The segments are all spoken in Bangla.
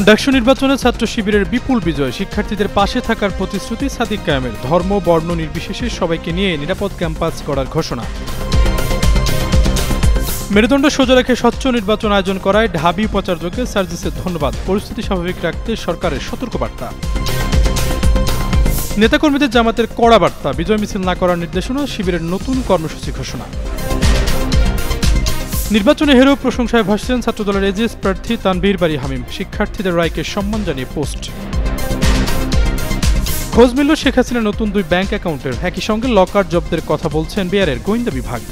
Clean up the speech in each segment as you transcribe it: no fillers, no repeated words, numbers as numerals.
ডাকসু নির্বাচনে ছাত্র শিবিরের বিপুল বিজয়, শিক্ষার্থীদের পাশে থাকার প্রতিশ্রুতি সাদিক কায়েমের। ধর্ম বর্ণ নির্বিশেষে সবাইকে নিয়ে নিরাপদ ক্যাম্পাস গড়ার ঘোষণা। মেরুদণ্ড সোজা রেখে স্বচ্ছ নির্বাচন আয়োজন করায় ঢাবি উপাচার্যকে সার্জিসের ধন্যবাদ। পরিস্থিতি স্বাভাবিক রাখতে সরকারের সতর্কবার্তা। নেতাকর্মীদের জামাতের কড়া বার্তা, বিজয় মিছিল না করার নির্দেশনা, শিবিরের নতুন কর্মসূচি ঘোষণা। নির্বাচনে হেরেও প্রশংসায় ভাসছেন ছাত্রদলের এজিএস প্রার্থী তানভীর বারী হামিম। শিক্ষার্থীদের রায়কে সম্মান জানিয়ে পোস্ট। খোঁজ মিলল শেখ হাসিনার নতুন 2 ব্যাংক অ্যাকাউন্টের। একই সঙ্গে লকার জব্দের কথা বলছেন বিআরের গোয়েন্দা বিভাগ।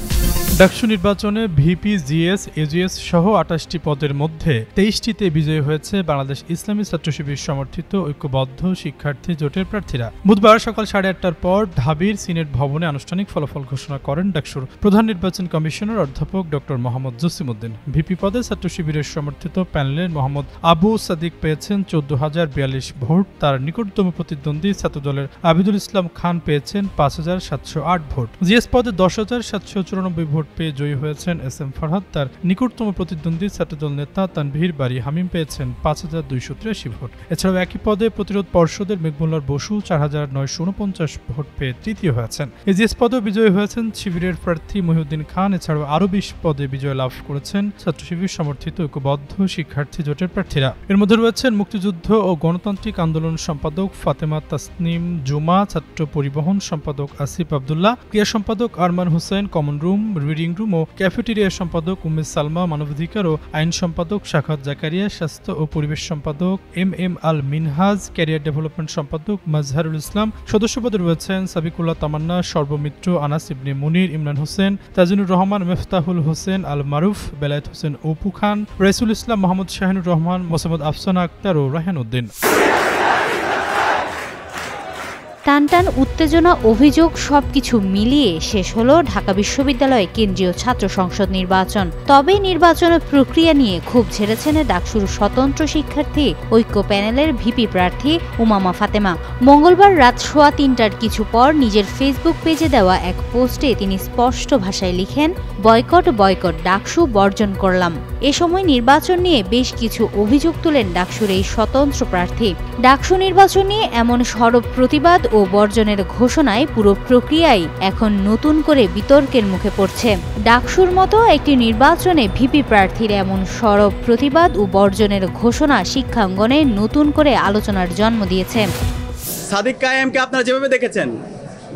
ডাকসু নির্বাচনে ভিপি, জিএস, এজিএস সহ 28টি পদের মধ্যে 23টিতে বিজয়ী হয়েছে বাংলাদেশ ইসলামী ছাত্র শিবির সমর্থিত ঐক্যবদ্ধ শিক্ষার্থী জোটের প্রার্থীরা। বুধবার সকাল 8:30টার পর ঢাবির সিনেট ভবনে আনুষ্ঠানিক ফলাফল ঘোষণা করেন ডাকসুর প্রধান নির্বাচন কমিশনার অধ্যাপক ডক্টর মোহাম্মদ জসিমউদ্দিন। ভিপি পদে ছাত্র শিবিরের সমর্থিত প্যানেলের মোহাম্মদ আবু সাদিক পেয়েছেন 14,042 ভোট। তার নিকটতম প্রতিদ্বন্দ্বী ছাত্রদলের আবিদুল ইসলাম খান পেয়েছেন 5,708 ভোট। জিএস পদে 10,794 ভোট পেয়ে জয়ী হয়েছেন এস এম ফরহাদ। তার নিকটতম প্রতিদ্বন্দ্বী ছাত্রদল নেতা তানভীর বারী হামিম পেয়েছেন 5,283 ভোট। এছাড়াও একই পদে প্রতিরোধ পর্ষদের মেঘমুল্লার বসু 4,949 ভোট পেয়ে তৃতীয় হয়েছেন। এজিএস পদেও বিজয়ী হয়েছেন শিবিরের প্রার্থী মহিউদ্দিন খান। এছাড়াও আরও 20 পদে বিজয় লাভ করেছেন ছাত্র শিবির সমর্থিত ঐক্যবদ্ধ শিক্ষার্থী জোটের প্রার্থীরা। এর মধ্যে রয়েছেন মুক্তিযুদ্ধ ও গণতান্ত্রিক আন্দোলন সম্পাদক ফাতেমা তাসনিম জুমা, ছাত্র পরিবহন সম্পাদক আসিফ আবদুল্লাহ, ক্রিয়া সম্পাদক Arman Hossain, common room, reading room ও ক্যাফেটেরিয়া সম্পাদক উম্মে সালমা, মানবাধিকার ও আইন সম্পাদক শাখাত জাকারিয়া, স্বাস্থ্য ও পরিবেশ সম্পাদক এম আল মিনহাজ, ক্যারিয়ার ডেভেলপমেন্ট সম্পাদক মাজহারুল ইসলাম। সদস্য পদে রয়েছেন সাবিকুল্লাহ তামান্না, সর্বমিত্র, আনাস ইবনে মুনির, ইমরান হোসেন, তাজিনুর রহমান, মেফতাহুল হোসেন আল মারুফ, বেলায়েত হোসেন অপু খান, রাইসুল ইসলাম, মোহাম্মদ শাহিনুর রহমান, মোসাম্মদ আফসানা আক্তার ও রায়হান উদ্দিন। টানটান উত্তেজনা, অভিযোগ সবকিছু মিলিয়ে শেষ হলো ঢাকা বিশ্ববিদ্যালয়ে কেন্দ্রীয় ছাত্র সংসদ নির্বাচন। তবে নির্বাচনের প্রক্রিয়া নিয়ে ক্ষোভ ঝেড়েছেন ডাকসুর স্বতন্ত্র শিক্ষার্থী ঐক্য প্যানেলের ভিপি প্রার্থী উমামা ফাতেমা। মঙ্গলবার রাত 3:15টার কিছু পর নিজের ফেসবুক পেজে দেওয়া এক পোস্টে তিনি স্পষ্ট ভাষায় লিখেন, বয়কট বয়কট, ডাকসু বর্জন করলাম। এ সময় নির্বাচন নিয়ে বেশ কিছু অভিযোগ তুলেন ডাকসুর এই স্বতন্ত্র প্রার্থী। ডাকসু নির্বাচন নিয়ে এমন সরব প্রতিবাদ ও বর্জনের ঘোষণায় পুরো প্রক্রিয়াই এখন নতুন করে বিতর্কের মুখে পড়ছে। ডাকসুর মতো একটি নির্বাচনে ভিপি প্রার্থীর এমন সরব প্রতিবাদ ও বর্জনের ঘোষণা শিক্ষাঙ্গনে নতুন করে আলোচনার জন্ম দিয়েছে। সাদিক কায়েমকে আপনারা যেভাবে দেখেছেন,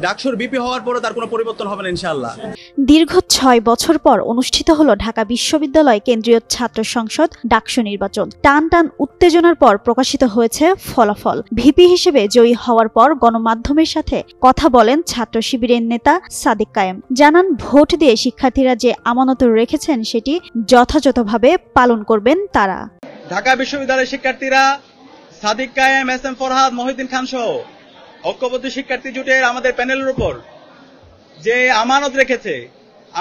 ডাকসুর বিপি হওয়ার পরে তার কোনো পরিবর্তন হবে না ইনশাআল্লাহ। দীর্ঘ 6 বছর পর অনুষ্ঠিত হলো ঢাকা বিশ্ববিদ্যালয় কেন্দ্রীয় ছাত্র সংসদ ডাকসু নির্বাচন। টান উত্তেজনার পর প্রকাশিত হয়েছে ফলাফল। ভিপি হিসেবে জয়ী হওয়ার পর গণমাধ্যমের সাথে কথা বলেন ছাত্র শিবিরের নেতা সাদিক কায়েম। জানান, ভোট দিয়ে শিক্ষার্থীরা যে আমানত রেখেছেন সেটি যথাযথভাবে পালন করবেন তারা। ঢাকা বিশ্ববিদ্যালয়ের শিক্ষার্থীরা সাদিক কায়েম, এস এম ফরহাদ, মহিউদ্দিন খান সহ ঐক্যবদ্ধ শিক্ষার্থী জোটের আমাদের প্যানেলের উপর যে আমানত রেখেছে,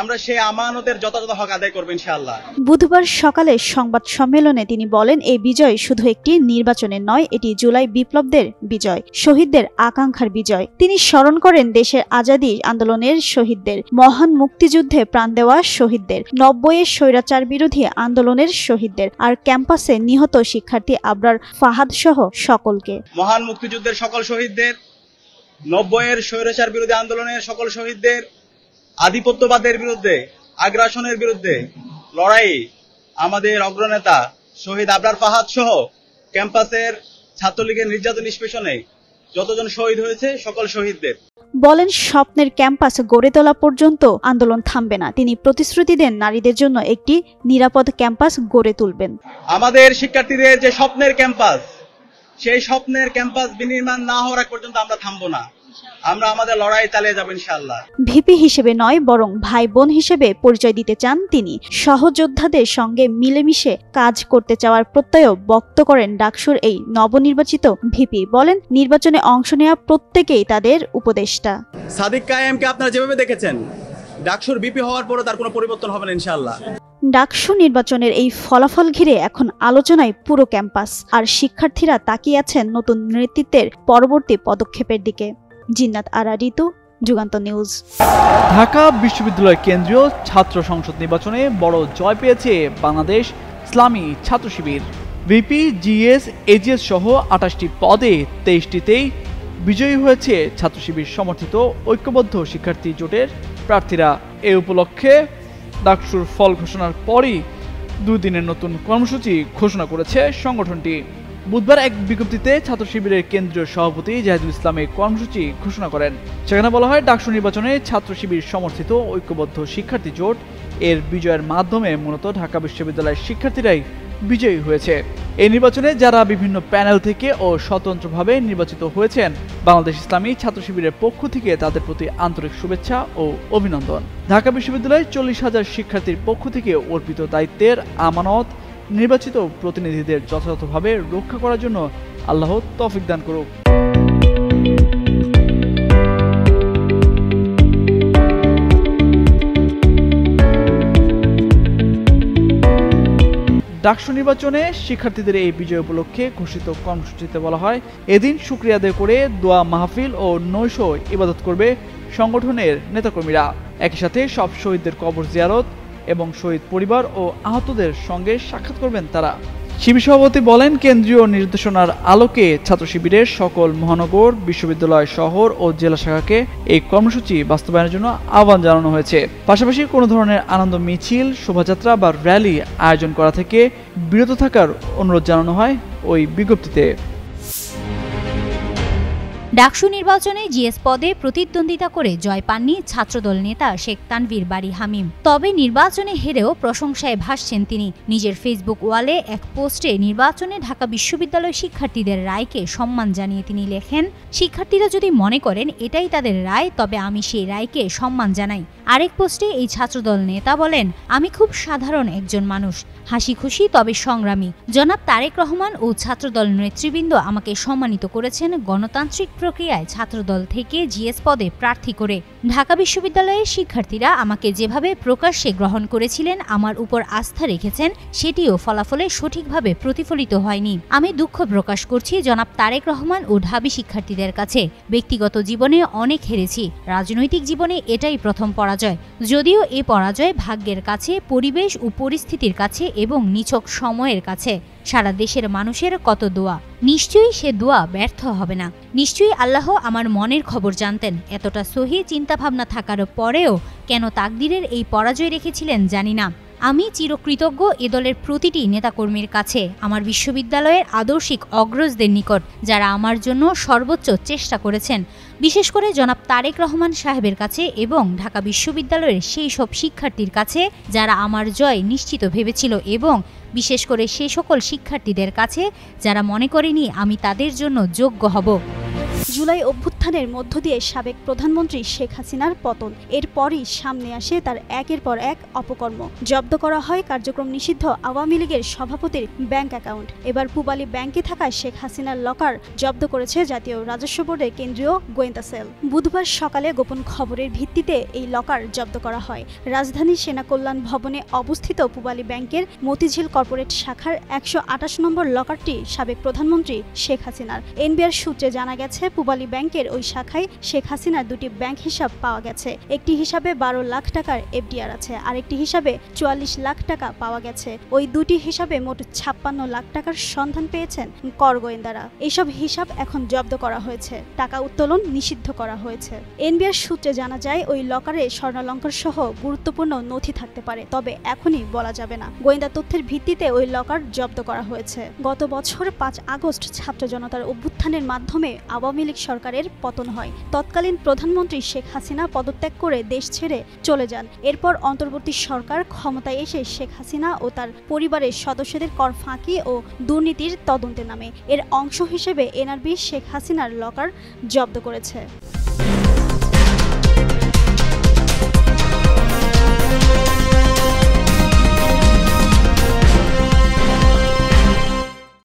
আমরা সেই আমানতের যথাযথ হক আদায় করব ইনশাআল্লাহ। বুধবার সকালে সংবাদ সম্মেলনে তিনি বলেন, এই বিজয় শুধু একটি নির্বাচনের নয়, এটি জুলাই বিপ্লবদের বিজয়, শহীদদের আকাঙ্ক্ষার বিজয়। তিনি স্মরণ করেন দেশের আজাদী আন্দোলনের শহীদদের, মহান মুক্তিযুদ্ধে প্রাণ দেওয়া শহীদদের, 90-এর স্বৈরাচার বিরোধী আন্দোলনের শহীদদের, আর ক্যাম্পাসে নিহত শিক্ষার্থী আবরার ফাহাদ সহ সকলকে। মহান মুক্তিযুদ্ধের সকল শহীদদের, 90-এর স্বৈরাচার বিরোধী আন্দোলনের সকল শহীদদের, আধিপত্যবাদের বিরুদ্ধে, আগ্রাসনের বিরুদ্ধে লড়াই আমাদের অগ্রনেতা শহীদ আবরার ফাহাদ সহ ক্যাম্পাসের ছাত্রলীগের নির্যাতন নিষ্পেষণে যতজন শহীদ হয়েছে সকল শহীদদের। বলেন, স্বপ্নের ক্যাম্পাস গড়ে তোলা পর্যন্ত আন্দোলন থামবে না। তিনি প্রতিশ্রুতি দেন নারীদের জন্য একটি নিরাপদ ক্যাম্পাস গড়ে তুলবেন। আমাদের শিক্ষার্থীদের যে স্বপ্নের ক্যাম্পাস, সেই স্বপ্নের ক্যাম্পাস বিনির্মাণ না হওয়ার আগ পর্যন্ত আমরা থামবো না। আমরা আমাদের লড়াই চালিয়ে যাব ইনশাআল্লাহ। ভিপি হিসেবে নয়, বরং ভাই বোন হিসেবে পরিচয় দিতে চান তিনি। সহযোদ্ধাদের সঙ্গে মিলেমিশে কাজ করতে চাওয়ার প্রত্যয় ব্যক্ত করেন ডাকসুর এই নবনির্বাচিত ভিপি। বলেন, নির্বাচনে অংশ নেওয়া প্রত্যেকেই তাদের উপদেষ্টা। সাদিক কায়েমকে আপনারা যেভাবে দেখেছেন, ডাকসুর বিপি হওয়ার পরে তার কোনো পরিবর্তন হবে না ইনশাআল্লাহ। ডাকসু নির্বাচনের এই ফলাফল ঘিরে এখন আলোচনায় পুরো ক্যাম্পাস, আর শিক্ষার্থীরা তাকিয়ে আছেন নতুন নেতৃত্বের পরবর্তী পদক্ষেপের দিকে। জিন্নাত আরা ঋতু, যুগান্তর নিউজ। ঢাকা বিশ্ববিদ্যালয় কেন্দ্রীয় ছাত্র সংসদ নির্বাচনে বড় জয় পেয়েছে বাংলাদেশ ইসলামী ছাত্র শিবির। ভিপি, জিএস, এজিএস সহ 28টি পদে 23টিতেই বিজয়ী হয়েছে ছাত্র শিবির সমর্থিত ঐক্যবদ্ধ শিক্ষার্থী জোটের প্রার্থীরা। এ উপলক্ষে ডাকসুর ফল ঘোষণার পরই 2 দিনের নতুন কর্মসূচি ঘোষণা করেছে সংগঠনটি। বুধবার এক বিজ্ঞপ্তিতে ছাত্র শিবিরের কেন্দ্রীয় সভাপতি জাহিদুল ইসলাম এই কর্মসূচি ঘোষণা করেন। সেখানে বলা হয়, ডাকসু নির্বাচনে ছাত্র শিবির সমর্থিত ঐক্যবদ্ধ শিক্ষার্থী জোট এর বিজয়ের মাধ্যমে মূলত ঢাকা বিশ্ববিদ্যালয়ের শিক্ষার্থীরাই বিজয়ী হয়েছে। এই নির্বাচনে যারা বিভিন্ন প্যানেল থেকে ও স্বতন্ত্রভাবে নির্বাচিত হয়েছেন, বাংলাদেশ ইসলামী ছাত্র শিবিরের পক্ষ থেকে তাদের প্রতি আন্তরিক শুভেচ্ছা ও অভিনন্দন। ঢাকা বিশ্ববিদ্যালয়ের 40,000 শিক্ষার্থীর পক্ষ থেকে অর্পিত দায়িত্বের আমানত নির্বাচিত প্রতিনিধিদের যথাযথভাবে রক্ষা করার জন্য আল্লাহ তৌফিক দান করুক। ডাকসু নির্বাচনে শিক্ষার্থীদের এই বিজয় উপলক্ষে ঘোষিত কর্মসূচিতে বলা হয়, এদিন শুকরিয়া আদায় করে দোয়া মাহফিল ও নৈশ ইবাদত করবে সংগঠনের নেতাকর্মীরা। একই সাথে সব শহীদদের কবর জিয়ারত এবং শহীদ পরিবার ও আহতদের সঙ্গে সাক্ষাৎ করবেন তারা। শিবির সভাপতি বলেন, কেন্দ্রীয় নির্দেশনার আলোকে ছাত্র শিবিরের সকল মহানগর, বিশ্ববিদ্যালয়, শহর ও জেলা শাখাকে এই কর্মসূচি বাস্তবায়নের জন্য আহ্বান জানানো হয়েছে। পাশাপাশি কোনো ধরনের আনন্দ মিছিল, শোভাযাত্রা বা র্যালি আয়োজন করা থেকে বিরত থাকার অনুরোধ জানানো হয় ওই বিজ্ঞপ্তিতে। ডাকসু নির্বাচনে জিএস পদে প্রতিদ্বন্দ্বিতা করে জয় পাননি ছাত্রদল নেতা শেখ তানভীর বারী হামিম। তবে নির্বাচনে হেরেও প্রশংসায় ভাসছেন তিনি। নিজের ফেসবুক ওয়ালে এক পোস্টে নির্বাচনে ঢাকা বিশ্ববিদ্যালয় শিক্ষার্থীদের রায়কে সম্মান জানিয়ে তিনি লেখেন, শিক্ষার্থীরা যদি মনে করেন এটাই তাদের রায়, তবে আমি সেই রায়কে সম্মান জানাই। আরেক পোস্টে এই ছাত্রদল নেতা বলেন, আমি খুব সাধারণ একজন মানুষ, হাসি খুশি তবে সংগ্রামী। জনাব তারেক রহমান ও ছাত্রদল নেতৃবৃন্দ আমাকে সম্মানিত করেছেন গণতান্ত্রিক প্রক্রিয়ায় ছাত্রদল থেকে জিএস পদে প্রার্থী করে। ঢাকা বিশ্ববিদ্যালয়ের শিক্ষার্থীরা আমাকে যেভাবে প্রকাশ্যে গ্রহণ করেছিলেন, আমার উপর আস্থা রেখেছেন, সেটিও ফলাফলে সঠিকভাবে প্রতিফলিত হয়নি। আমি দুঃখ প্রকাশ করছি জনাব তারেক রহমান ও ঢাবি শিক্ষার্থীদের কাছে। ব্যক্তিগত জীবনে অনেক হেরেছি, রাজনৈতিক জীবনে এটাই প্রথম পরাজয়। যদিও এ পরাজয় ভাগ্যের কাছে, পরিবেশ ও পরিস্থিতির কাছে এবং নিছক সময়ের কাছে। সারা দেশের মানুষের কত দোয়া, নিশ্চয়ই সে দোয়া ব্যর্থ হবে না। নিশ্চয়ই আল্লাহ আমার মনের খবর জানতেন। এতটা সহি চিন্তাভাবনা থাকার পরেও কেন তাকদিরের এই পরাজয় রেখেছিলেন জানি না। আমি চিরকৃতজ্ঞ এ দলের প্রতিটি নেতাকর্মীর কাছে, আমার বিশ্ববিদ্যালয়ের আদর্শিক অগ্রজদের নিকট, যারা আমার জন্য সর্বোচ্চ চেষ্টা করেছেন, বিশেষ করে জনাব তারেক রহমান সাহেবের কাছে এবং ঢাকা বিশ্ববিদ্যালয়ের সেই সব শিক্ষার্থীর কাছে যারা আমার জয় নিশ্চিত ভেবেছিল, এবং বিশেষ করে সে সকল শিক্ষার্থীদের কাছে যারা মনে করেনি আমি তাদের জন্য যোগ্য হব। জুলাই অভ্যুত্থানের মধ্য দিয়ে সাবেক প্রধানমন্ত্রী শেখ হাসিনার পতন। এরপরই সামনে আসে তার একের পর এক অপকর্ম। জব্দ করা হয় কার্যক্রম নিষিদ্ধ আওয়ামী লীগের সভাপতির ব্যাংক অ্যাকাউন্ট। এবার পূবালী ব্যাংকে থাকা শেখ হাসিনার লকার জব্দ করেছে জাতীয় রাজস্ব বোর্ডের কেন্দ্রীয় গোয়েন্দা সেল। বুধবার সকালে গোপন খবরের ভিত্তিতে এই লকার জব্দ করা হয়। রাজধানীর সেনা কল্যাণ ভবনে অবস্থিত পূবালী ব্যাংকের মতিঝিল কর্পোরেট শাখার 128 নম্বর লকারটি সাবেক প্রধানমন্ত্রী শেখ হাসিনার। এনবিআর সূত্রে জানা গেছে, পূবালী ব্যাংকের ওই শাখায় শেখ হাসিনার 2টি ব্যাংক হিসাব পাওয়া গেছে। একটি হিসাবে 12 লাখ টাকার এফডিআর আছে, আরেকটি হিসাবে 44 লাখ টাকা পাওয়া গেছে। ওই দুটি হিসাবে মোট 56 লাখ টাকার সন্ধান পেয়েছেন কর গোয়েন্দারা। এইসব হিসাব এখন জব্দ করা হয়েছে, টাকা উত্তোলন নিষিদ্ধ করা হয়েছে। এনবিআর সূত্রে জানা যায়, ওই লকারে স্বর্ণালঙ্কার সহ গুরুত্বপূর্ণ নথি থাকতে পারে, তবে এখনই বলা যাবে না। গোয়েন্দা তথ্যের ভিত্তিতে ওই লকার জব্দ করা হয়েছে। গত বছর 5 আগস্ট ছাত্র জনতার অভ্যুত্থানের মাধ্যমে আওয়ামী লীগ সরকারের পতন হয়। তৎকালীন প্রধানমন্ত্রী শেখ হাসিনা পদত্যাগ করে দেশ ছেড়ে চলে যান। এরপর অন্তর্বর্তী সরকার ক্ষমতায় এসে শেখ হাসিনা ও তার পরিবারের সদস্যদের কর ফাঁকি ও দুর্নীতির তদন্তে নামে। এর অংশ হিসেবে এনআরবি শেখ হাসিনার লকার জব্দ করেছে।